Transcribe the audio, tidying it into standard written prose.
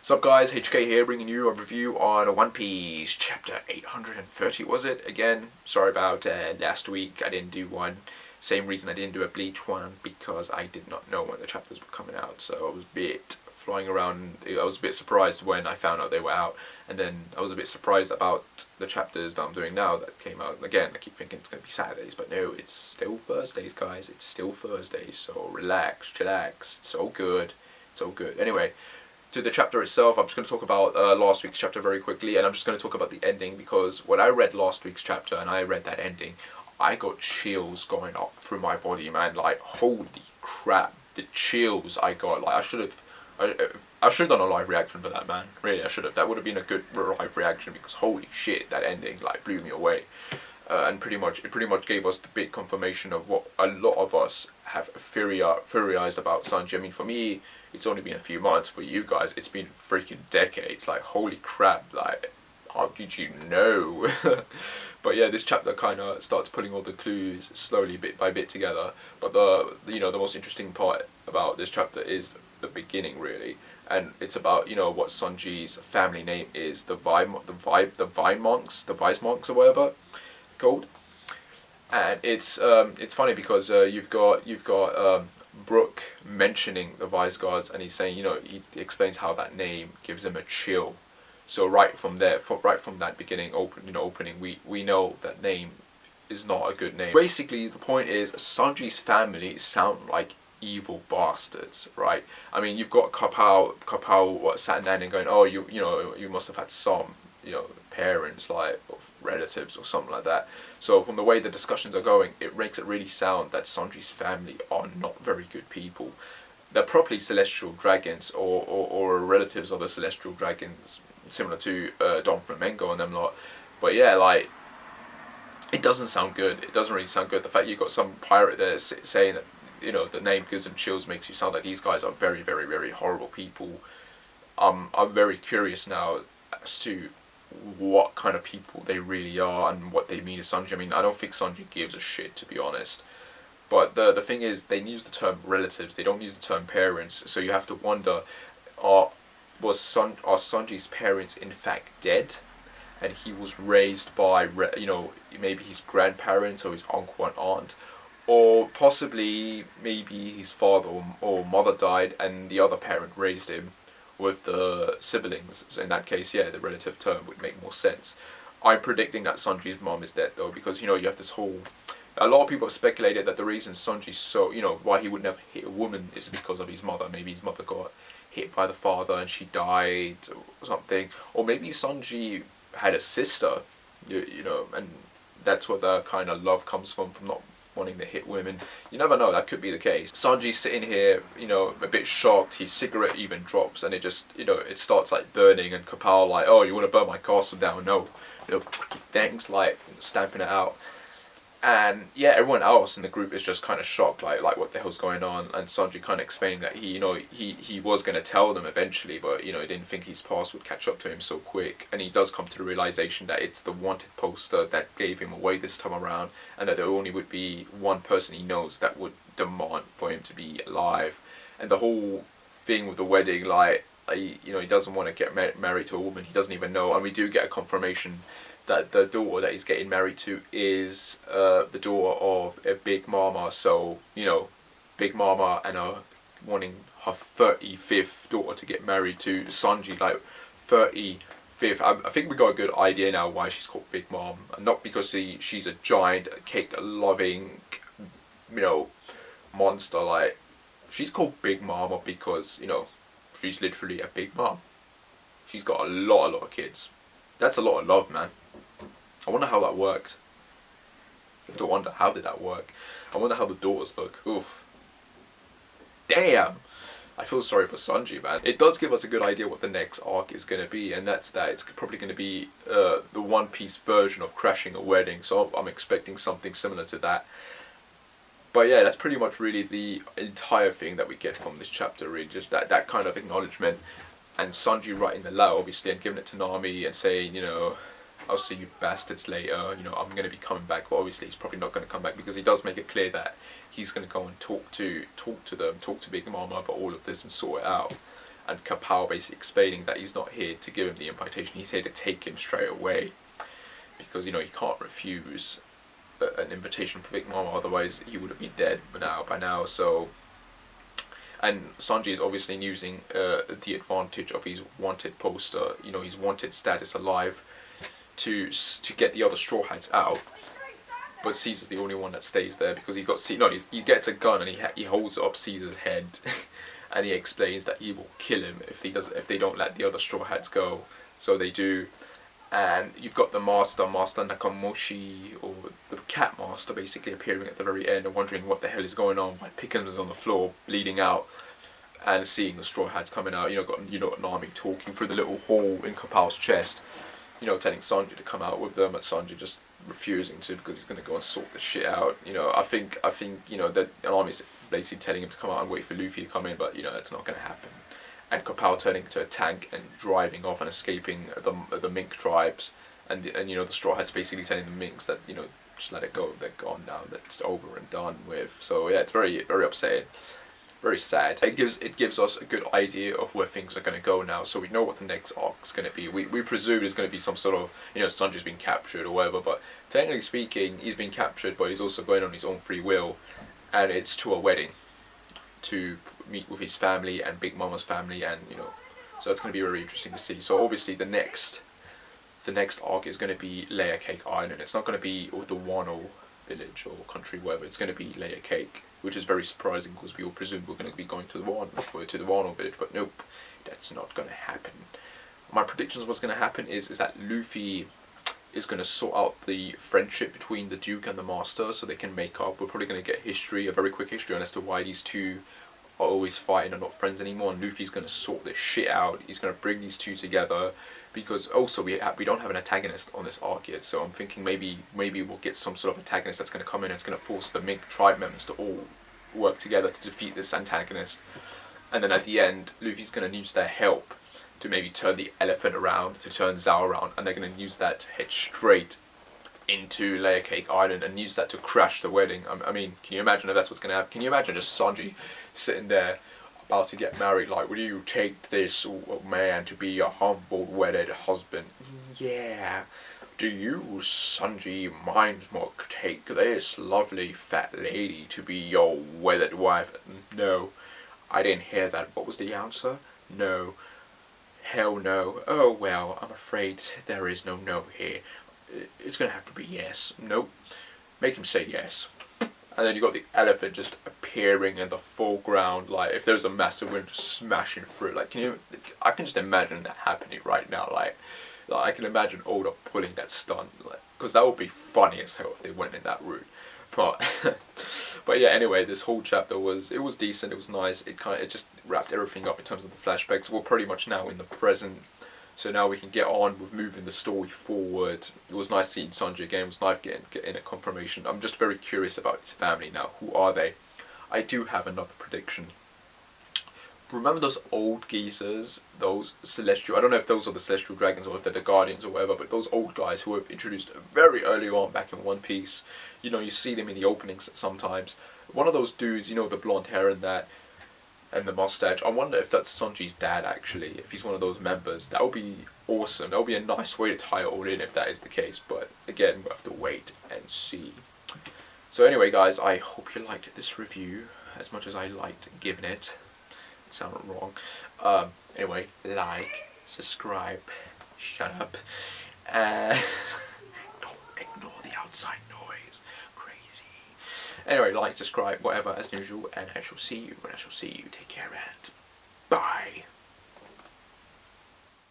What's up guys, HK here bringing you a review on One Piece chapter 830 was it? Again, sorry about last week, I didn't do one. Same reason I didn't do a Bleach one, because I did not know when the chapters were coming out, so I was a bit flying around. I was a bit surprised when I found out they were out, and then I was a bit surprised about the chapters that I'm doing now that came out. Again, I keep thinking it's going to be Saturdays, but no, it's still Thursdays guys, it's still Thursdays, so relax, chillax, it's all good, it's all good. Anyway, to the chapter itself, I'm just going to talk about last week's chapter very quickly, and I'm just going to talk about the ending, because when I read last week's chapter and I read that ending, I got chills going up through my body, man. Like, holy crap, the chills I got. Like, I should have done a live reaction for that, man. Really, I should have. That would have been a good live reaction, because holy shit, that ending like blew me away. And it pretty much gave us the big confirmation of what a lot of us have theorized about Sanji. I mean, for me, it's only been a few months. For you guys, it's been freaking decades. Like, holy crap, like, how did you know? But yeah, this chapter kind of starts putting all the clues slowly, bit by bit, together. But the most interesting part about this chapter is the beginning, really, and it's about what Sanji's family name is, the Vice Monks or whatever called. And it's funny because you've got Brook mentioning the Vice Guards, and he's saying he explains how that name gives him a chill. So right from there, right from that beginning, opening, we know that name is not a good name. Basically, the point is Sanji's family sound like evil bastards, right? I mean, you've got Kapao sat down and going, oh, you must have had some parents, like, or relatives or something like that. So from the way the discussions are going, it makes it really sound that Sanji's family are not very good people. They're probably celestial dragons or relatives of the celestial dragons, similar to Don Flamengo and them lot. But yeah, like, it doesn't sound good. It doesn't really sound good. The fact you've got some pirate there saying that the name gives them chills makes you sound like these guys are very, very, very horrible people. I'm very curious now as to what kind of people they really are and what they mean to Sanji. I mean, I don't think Sanji gives a shit, to be honest. But the thing is, they use the term relatives, they don't use the term parents, so you have to wonder, are Sanji's parents in fact dead, and he was raised by maybe his grandparents or his uncle and aunt, or possibly maybe his father or mother died and the other parent raised him with the siblings. So in that case, yeah, the relative term would make more sense. I'm predicting that Sanji's mom is dead though, because you have this whole, a lot of people have speculated that the reason Sanji's so, why he would never hit a woman is because of his mother. Maybe his mother got hit by the father and she died or something, or maybe Sanji had a sister, and that's what the kind of love comes from not wanting to hit women. You never know, that could be the case. Sanji's sitting here, a bit shocked. His cigarette even drops, and it just, it starts like burning, and Kapao like, oh, you want to burn my castle down? No, thanks, like, stamping it out. And yeah, everyone else in the group is just kind of shocked, like what the hell's going on? And Sanji kind of explained that he was going to tell them eventually, but he didn't think his past would catch up to him so quick. And he does come to the realization that it's the wanted poster that gave him away this time around, and that there only would be one person he knows that would demand for him to be alive. And the whole thing with the wedding, like, he doesn't want to get married to a woman he doesn't even know. And we do get a confirmation that the daughter that he's getting married to is the daughter of a Big Mama. So, Big Mama and wanting her 35th daughter to get married to Sanji, like 35th. I think we got a good idea now why she's called Big Mom. Not because she's a giant, cake-loving, monster. Like, she's called Big Mama because, she's literally a big mom. She's got a lot of kids. That's a lot of love, man. I wonder how that worked. You have to wonder, how did that work? I wonder how the daughters look. Oof. Damn! I feel sorry for Sanji, man. It does give us a good idea what the next arc is going to be, and that's that it's probably going to be the One Piece version of crashing a wedding, so I'm expecting something similar to that. But yeah, that's pretty much really the entire thing that we get from this chapter, really, just that kind of acknowledgement. And Sanji writing the letter, obviously, and giving it to Nami and saying, I'll see you bastards later, I'm going to be coming back. But obviously he's probably not going to come back, because he does make it clear that he's going to go and talk to them, talk to Big Mama about all of this and sort it out. and Kapow basically explaining that he's not here to give him the invitation, he's here to take him straight away, because you know he can't refuse an invitation for Big Mama, otherwise he would have been dead by now. So, and Sanji is obviously using the advantage of his wanted poster, you know, his wanted status alive, to get the other Straw Hats out. But Caesar's the only one that stays there because he's got he gets a gun and he holds up Caesar's head, and he explains that he will kill him if they don't let the other Straw Hats go. So they do. And you've got the Master Nakamoshi, or the Cat Master, basically appearing at the very end and wondering what the hell is going on. While Pickens is on the floor, bleeding out, and seeing the Straw Hats coming out. You know, Nami talking through the little hole in Kapow's chest. You know, telling Sanji to come out with them, and Sanji just refusing to because he's going to go and sort the shit out. You know, I think you know that Nami's basically telling him to come out and wait for Luffy to come in, but you know that's not going to happen. And Kapow turning into a tank and driving off and escaping the Mink tribes, and you know the Straw Hats basically telling the Minks that, you know, just let it go, they're gone now, that's over and done with. So yeah, it's very upsetting, very sad. It gives us a good idea of where things are going to go now. So we know what the next arc is going to be. We presume it's going to be some sort of, you know, Sanji's been captured or whatever, but technically speaking, he's been captured, but he's also going on his own free will, and it's to a wedding to meet with his family and Big Mama's family, and you know, so it's going to be very interesting to see. So obviously the next arc is going to be Layer Cake Island. It's not going to be the Wano village or country, whatever. It's going to be Layer Cake, which is very surprising because we all presumed we're going to be going to the Wano village, but nope, that's not going to happen. My predictions of what's going to happen is that Luffy is going to sort out the friendship between the Duke and the Master so they can make up. We're probably going to get a very quick history on as to why these two are always fighting and not friends anymore, and Luffy's going to sort this shit out. He's going to bring these two together, because also we don't have an antagonist on this arc yet, so I'm thinking maybe we'll get some sort of antagonist that's going to come in and it's going to force the Mink tribe members to all work together to defeat this antagonist. And then at the end, Luffy's going to use their help to maybe turn the elephant around, to turn Zhao around, and they're going to use that to head straight into Layer Cake Island and use that to crash the wedding. I mean, can you imagine if that's what's going to happen? Can you imagine just Sanji sitting there about to get married, like, will you take this man to be your humble wedded husband? Yeah. Do you, Sanji Mindsmock, take this lovely fat lady to be your wedded wife? No. I didn't hear that. What was the answer? No. Hell no. Oh well, I'm afraid there is no no here. It's gonna have to be yes. Nope. Make him say yes. And then you got the elephant just appearing in the foreground, like if there's a massive wind just smashing through. Like, I can just imagine that happening right now. Like I can imagine Oda pulling that stunt, like, because that would be funny as hell if they went in that route. But yeah, anyway, this whole chapter was decent. It was nice. It just wrapped everything up in terms of the flashbacks. We're pretty much now in the present, so now we can get on with moving the story forward. It was nice seeing Sanji again. It was nice getting a confirmation. I'm just very curious about his family now. Who are they? I do have another prediction. Remember those old geezers, those celestial, I don't know if those are the celestial dragons or if they're the guardians or whatever, but those old guys who were introduced very early on back in One Piece. You know, you see them in the openings sometimes. One of those dudes, you know, the blonde hair and that, and the mustache, I wonder if that's Sanji's dad actually, if he's one of those members. That would be awesome. That would be a nice way to tie it all in if that is the case, but again, we'll have to wait and see. So anyway guys, I hope you liked this review as much as I liked giving it. Sounded wrong. Anyway, like, subscribe, shut up, and don't ignore the outside noise. Crazy. Anyway, like, subscribe, whatever, as usual, and I shall see you when I shall see you. Take care and bye.